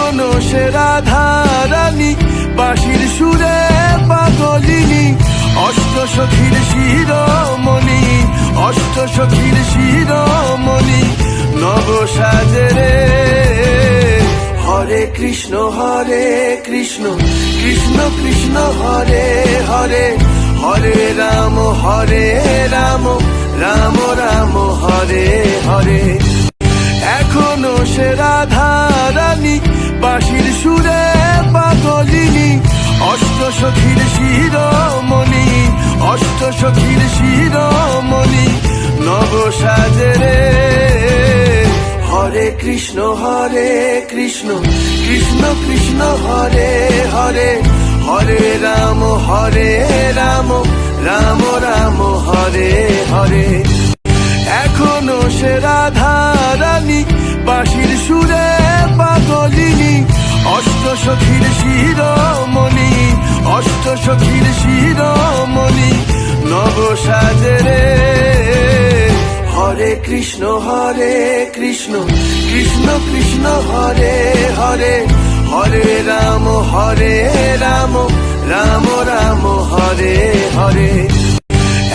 এখনো সে রাধারানী বাঁশির সুরে পাগলিনী, অষ্টসখীর শিরোমণি, অষ্টসখীর শিরোমণি নব সাজরে। হরে কৃষ্ণ কৃষ্ণ কৃষ্ণ হরে হরে, হরে রাম রাম রাম হরে হরে। এখনো সে রাধারানী বাঁশির সুরে পাগলিনী, অষ্টসখীর শিরোমণি, অষ্টসখীর শিরোমণি নব সাজরে। হরে কৃষ্ণ কৃষ্ণ কৃষ্ণ হরে হরে, হরে রাম রাম রাম হরে হরে। এখনো সে রাধারানী বাঁশির সুরে পাগলিনী, অষ্টসখীর শিরোমণি, অষ্টসখীর শিরোমণি নব সাজরে। হরে কৃষ্ণ কৃষ্ণ কৃষ্ণ হরে হরে, হরে রাম রাম রাম হরে হরে।